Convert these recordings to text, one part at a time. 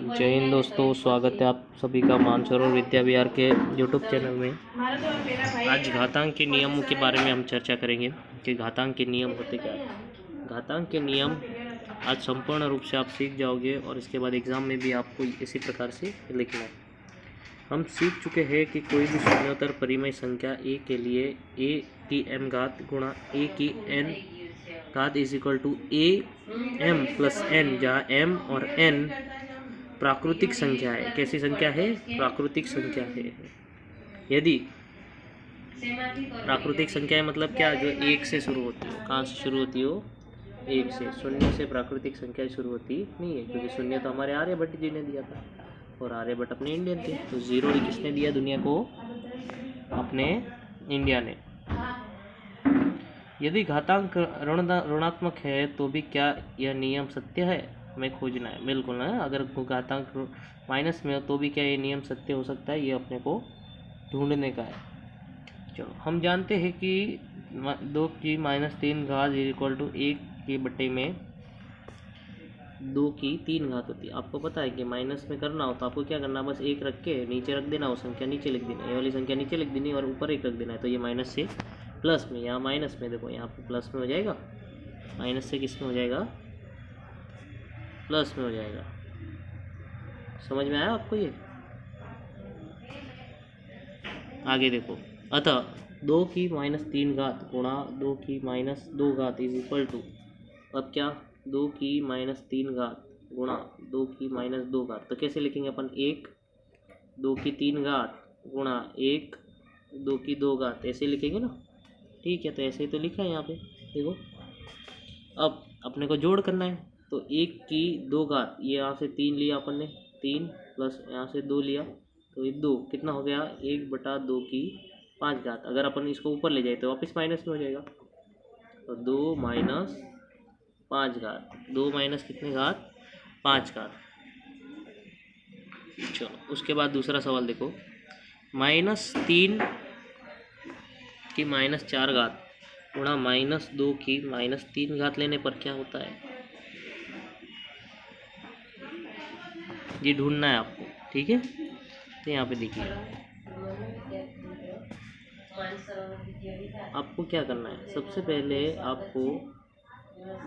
जय हिंद दोस्तों, स्वागत है आप सभी का मानसरोवर विद्या विहार के यूट्यूब चैनल में। आज घातांक के नियमों के बारे में हम चर्चा करेंगे कि घातांक के नियम होते क्या है। घातांक के नियम आज संपूर्ण रूप से आप सीख जाओगे और इसके बाद एग्ज़ाम में भी आपको इसी प्रकार से लिखना है। हम सीख चुके हैं कि कोई भी शून्योत्तर परिमेय संख्या a के लिए a की m घात गुणा a की n घात is equal to a m plus n, जहाँ m और n प्राकृतिक संख्या है। कैसी संख्या है? प्राकृतिक संख्या है। यदि प्राकृतिक संख्या है मतलब क्या? जो एक से शुरू होती हो। कहाँ से शुरू होती हो? एक से। शून्य से प्राकृतिक संख्या शुरू होती नहीं है, क्योंकि शून्य तो हमारे आर्यभट्ट जी ने दिया था और आर्यभट्ट अपने इंडियन थे। तो जीरो किसने दिया दुनिया को? अपने इंडिया ने। यदि घातांक ऋणात्मक है तो भी क्या यह नियम सत्य है? हमें खोजना है। बिल्कुल ना। अगर घातांक माइनस में हो तो भी क्या ये नियम सत्य हो सकता है? ये अपने को ढूंढने का है। चलो, हम जानते हैं कि 2 की -3 घात इक्वल टू 1 के बटे में 2 की 3 घात होती है। आपको पता है कि माइनस में करना हो तो आपको क्या करना है? बस 1 रख के नीचे रख देना, वो संख्या नीचे लिख देना, ये वाली संख्या नीचे लिख देनी और ऊपर 1 रख देना है। तो ये माइनस से प्लस में, यहाँ माइनस में, देखो यहाँ पे प्लस में हो जाएगा, माइनस से किस में हो जाएगा? प्लस में हो जाएगा। समझ में आया आपको ये? आगे देखो, अतः 2 की -3 घात गुणा 2 की -2 घात इज इक्वल टू, अब क्या? 2 की -3 घात गुणा 2 की -2 घात। तो कैसे लिखेंगे अपन? 1 2 की 3 घात गुणा 1 2 की 2 घात, ऐसे लिखेंगे ना। ठीक है, तो ऐसे ही तो लिखा है यहाँ पे, देखो। अब अपने को जोड़ करना है, तो 1 की 2 घात, ये यहाँ से 3 लिया अपन ने, 3 प्लस यहाँ से 2 लिया, तो ये 2 कितना हो गया? 1/2 की 5 घात। अगर अपन इसको ऊपर ले जाए तो वापस माइनस में हो जाएगा, तो 2 माइनस 5 घात। 2 माइनस कितने घात? 5 घात। चलो, उसके बाद दूसरा सवाल देखो, -3 की -4 घात गुणा -2 की -3 घात लेने पर क्या होता है? ये ढूंढना है आपको, ठीक है। तो यहाँ पे देखिए, आपको क्या करना है? सबसे पहले आपको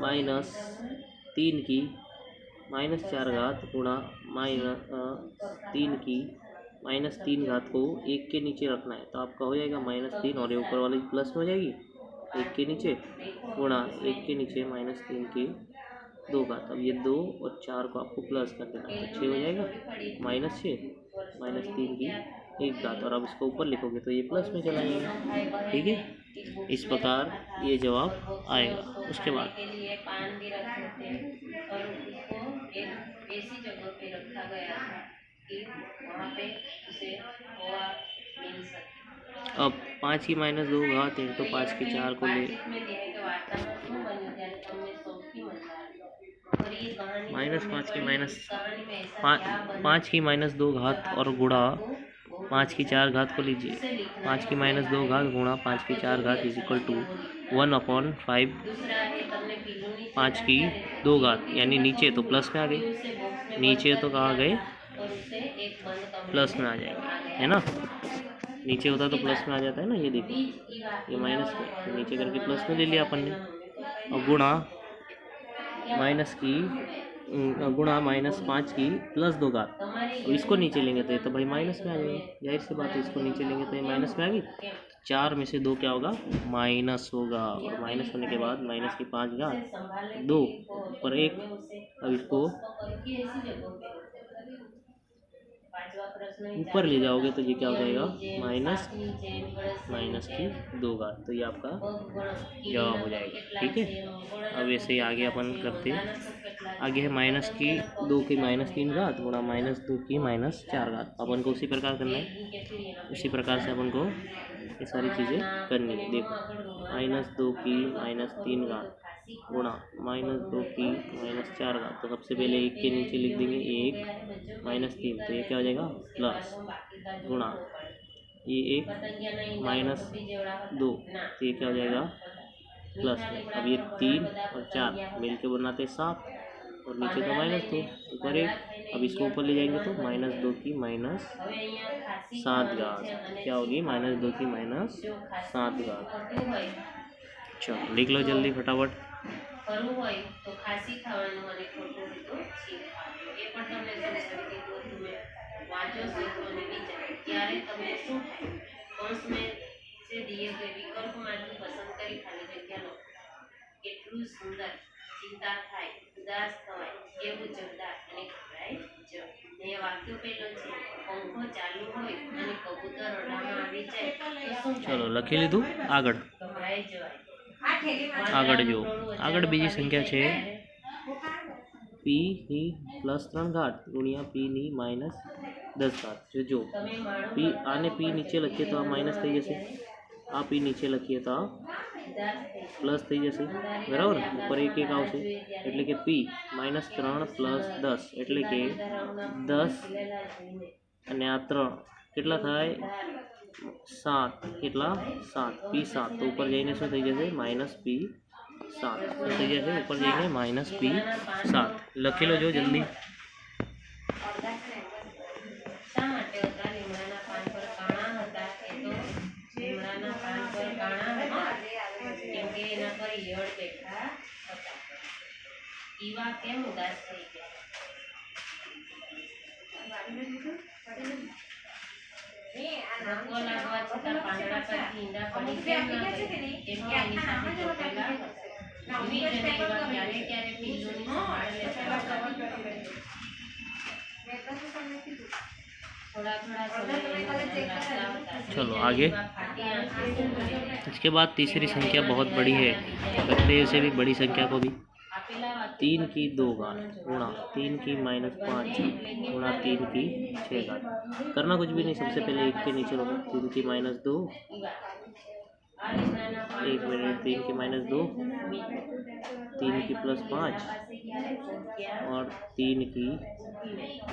-3 की -4 घात गुणा -3 की -3 घात को 1 के नीचे रखना है। तो आपका हो जाएगा -3 और ये ऊपर वाली प्लस में हो जाएगी 1 के नीचे, गुणा 1 के नीचे -3 की 2 घात। अब ये 2 और 4 को आपको प्लस कर देना है, तो 6 हो जाएगा, -6 -3 की 1 घात। और अब इसको ऊपर लिखोगे तो ये प्लस में चला जाएगा, ठीक है। इस प्रकार ये जवाब आएगा। उसके बाद अब 5 की -2 घात इंटू 5 की 4 को ले, पाँच की -2 घात और गुणा 5 की 4 घात को लीजिए। 5 की -2 घात गुणा 5 की 4 घात इज इक्वल टू 1/5 5 की 2 घात, यानी नीचे तो प्लस में आ गई, नीचे तो कहाँ गए? प्लस में आ जाएंगे, है ना। नीचे होता तो प्लस में आ जाता है ना, ये देखो, ये माइनस में, तो नीचे करके प्लस में ले लिया अपन ने। और गुणा -5 की +2 घात, अब इसको नीचे लेंगे तो ये तो भाई माइनस में आ जाएगा, जाहिर सी बात है। इसको नीचे लेंगे तो ये माइनस में आ गई। 4 में से 2 क्या होगा? माइनस होगा, और माइनस होने के बाद माइनस की 5 घात 2 ऊपर 1। अब इसको ऊपर ले जाओगे तो ये क्या हो जाएगा? माइनस की 2 घात। तो ये आपका जवाब हो जाएगा, ठीक है। अब ऐसे ही आगे अपन करते हैं। आगे है -2 की -3 घात गुणा -2 की -4 घात। अपन को उसी प्रकार करना है, उसी प्रकार से अपन को ये सारी चीज़ें करनी है। देखो, -2 की -3 घात गुणा -2 की -4 घात। तो सबसे पहले 1 के नीचे लिख देंगे 1 -3, तो ये क्या हो जाएगा? प्लस, गुणा ये 1 -2, तो ये क्या हो जाएगा? प्लस में। अब ये 3 और 4 मिल के बनाते 7, और नीचे तो -2 ऊपर 1, अब इसको ऊपर ले जाएंगे तो माइनस 2 की माइनस 7 घात क्या होगी, माइनस 2 की माइनस 7 घात। चलो लिख लो जल्दी फटाफट। કરવું હોય તો ખાસી ખાવાનું અને ખોટું હોય તો છીંક ખાવાનું એ પણ તમને સમજાવી દીધું હતું મેં વાંચો શીખો અને વિચારો ત્યારે તમને શું થાય કૌંસ में से दिए गए વિકલ્પમાંથી પસંદ કરી ખાલી જગ્યા લો કેટલું સુંદર ચિંતા થાય ઉદાસ થવાય કેવું જોરદાર અને ઘબરાઈ જવું ને વાક્ય પહેલું છે પંખો ચાલુ હોય અને કબૂતર ઓરડામાં આવી જાય તો શું થાય ચલો લખી લીધું આગળ ઘબરાઈ જવાય આગળ જો આગળ બીજી સંખ્યા છે p ની +3 ઘાત ગુણ્યા p ની -10 ઘાત। જો p આને p નીચે લખીએ તો આ માઇનસ થઈ જશે, આ p નીચે લખીએ તો આ પ્લસ થઈ જશે બરાબર, ઉપર એક એક આવશે એટલે કે p -3 + 10 એટલે કે 10 અને આ 3 કેટલા થાય 7 કેટલા 7 p7 તો ઉપર જઈને શું થઈ જશે -p7 તો થઈ જશે ઉપર જઈને -p7 લખી લો જો જલ્દી। શા માટે હતા લીમડાના પાન પર કાણા હતા એ તો લીમડાના પાન પર કાણા હતા કેમ કે એના પર ઈયળ બેઠા હતા। ઈવા કેમ ઉદાસ થઈ ગયા ધક્કો લાગવા છતાં પાંદડા પરથી ઈંડા પડી કેમ ના ગઈ કેમ કે એની સાથે જોડાયેલા હતા। વિવિધ અને ઈવા ક્યારે ક્યારે પિલ્લુની સંભાળ લેતા હતા। थोड़ा थोड़ा समय चलो आगे। इसके बाद तीसरी संख्या बहुत बड़ी है, करते हैं इसे भी बड़ी संख्या को भी। 3 की 2 घात गुणा 3 की -5 गुणा 3 की 6 घात। करना कुछ भी नहीं, सबसे पहले 1 के नीचे रखो 3 की -2 1 मिनट 3 की -2 3 की +5 और 3 की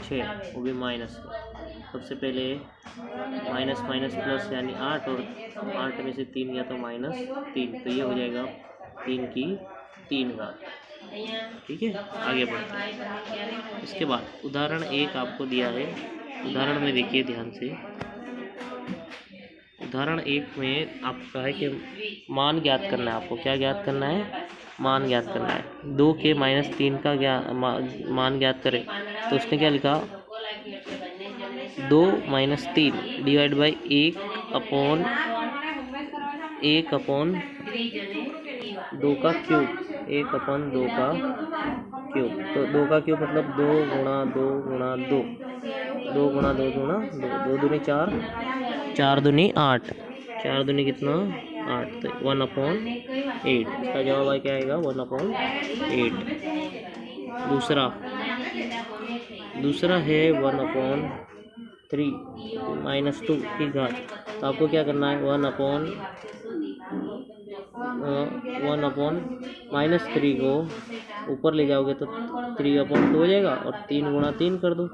6 वो भी माइनस। सबसे पहले माइनस माइनस प्लस यानी 8 और 8 में से 3 गया तो -3 तो ये हो जाएगा 3 की 3 घात। ठीक है आगे बढ़ते हैं। इसके बाद उदाहरण 1 आपको दिया है, उदाहरण में देखिए ध्यान से। उदाहरण 1 में आपका है कि मान ज्ञात करना है, आपको क्या ज्ञात करना है, मान ज्ञात करना है। 2 के -3 का मान ज्ञात करें तो उसने क्या लिखा 2 - 3 डिवाइड बाई 1/2 का क्यूब 1/2 का क्यूब। तो 2 का क्यूब मतलब 2 गुणा 2 गुणा 2 2 गुणा 2 गुणा 2 2 दूनी 4 4 दूनी 8 4 दूनी कितना 8 तो 1/8 इसका जवाब क्या आएगा 1/8। दूसरा है 1/3 -2 की घात। तो आपको क्या करना है 1/-3 को ऊपर ले जाओगे तो 3/2 हो जाएगा और 3 गुणा 3 कर दो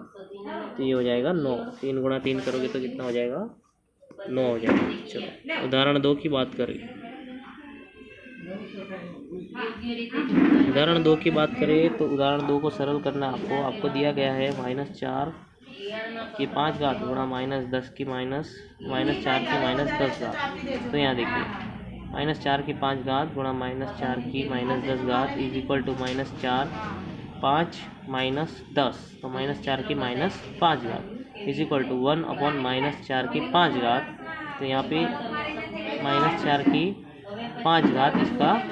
तो ये हो जाएगा 9। 3 गुणा 3 करोगे तो कितना हो जाएगा 9 हो जाएगा। चलो उदाहरण 2 की बात करें। उदाहरण 2 की बात करें तो उदाहरण 2 को सरल करना आपको दिया गया है -4 की 5 घात गुणा -10 की -4 की -10 घात। तो यहाँ देखिए -4 की 5 घात गुणा -4 की -10 घात इज इक्वल टू -4 5 -10 तो -4 की -5 घात इज इक्वल टू 1/-4 की 5 घात। तो यहाँ पे -4 की 5 घात इसका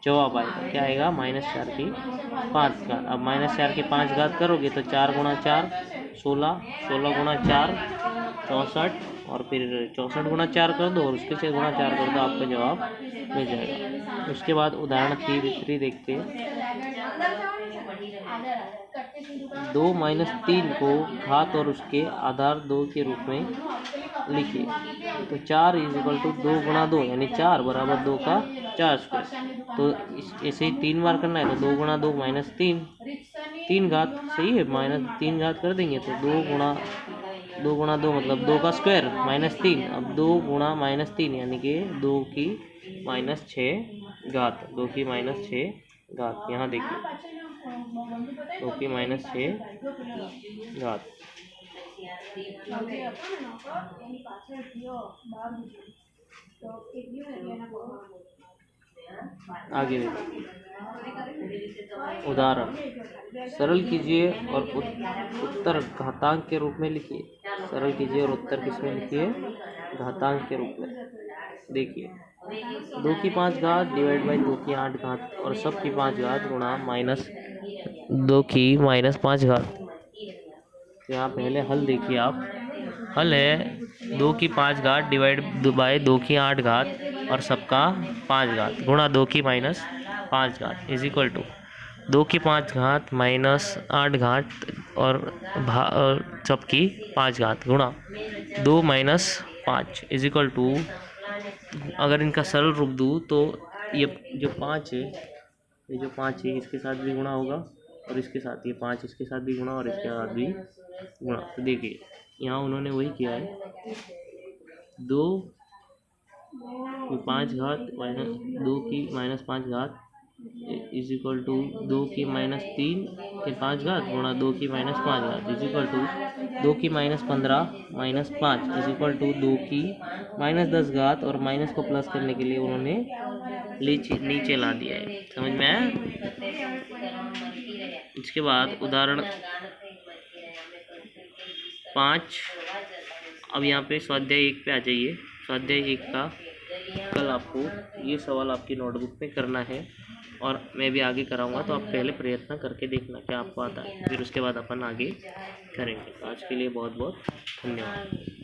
जवाब आएगा। क्या आएगा -4 की 5 घात। अब -4 की 5 घात करोगे तो 4 गुणा 4 16 16 गुणा 4 64 और फिर 64 गुणा 4 कर दो और उसके से गुणा 4 कर दो आपका जवाब मिल जाएगा। उसके बाद उदाहरण 3 देखते हैं। 2 - 3 को घात और उसके आधार 2 के रूप में लिखिए। तो 4 = 2 गुणा 2 यानी 4 बराबर 2 का 4 स्क्वायर। तो ऐसे ही 3 बार करना है तो 2 गुणा 2 -3 घात सही है, -3 घात कर देंगे तो 2 गुणा 2 मतलब 2 का स्क्वायर -3। अब 2 गुणा -3 यानी कि 2 की -6 घात 2 की -6 घात। यहाँ देखिए 2 की -6 घात। आगे देखो उदाहरण, सरल कीजिए और उत्तर घातांक के रूप में लिखिए। सरल कीजिए और उत्तर किसमें लिखिए? घातांक के रूप में। देखिए 2 की 5 घात डिवाइड बाई 2 की 8 घात और सब की 5 घात गुणा माइनस 2 की माइनस 5 घात। तो यहाँ पहले हल देखिए आप। हल है 2 की 5 घात डिवाइड बाई 2 की 8 घात और सबका 5 घात गुणा 2 की माइनस 5 घात इज इक्वल टू 2 की 5 घात माइनस 8 घात और सबकी 5 घात गुणा 2 माइनस 5 इज इक्वल टू, अगर इनका सरल रूप दूँ तो ये जो 5 है, ये जो 5 है इसके साथ भी गुणा होगा और इसके साथ ये 5 इसके साथ भी गुणा और इसके साथ भी गुणा। तो देखिए यहाँ उन्होंने वही किया है, 2 की 5 घात माइनस 2 की माइनस 5 घात इज इक्वल टू 2 की माइनस 3 के 5 घात गुणा 2 की माइनस 5 घात इज इक्वल टू 2 की minus 15 minus 5 is equal to 2 की माइनस 10 घात और माइनस को प्लस करने के लिए उन्होंने नीचे ला दिया है। समझ में आया? इसके बाद उदाहरण 5। अब यहाँ पे स्वाध्याय 1 पे आ जाइए। स्वाध्याय 1 का कल आपको ये सवाल आपकी नोटबुक में करना है और मैं भी आगे कराऊंगा, तो आप पहले प्रयत्न करके देखना क्या आपको आता है, फिर उसके बाद अपन आगे करेंगे। आज के लिए बहुत बहुत धन्यवाद।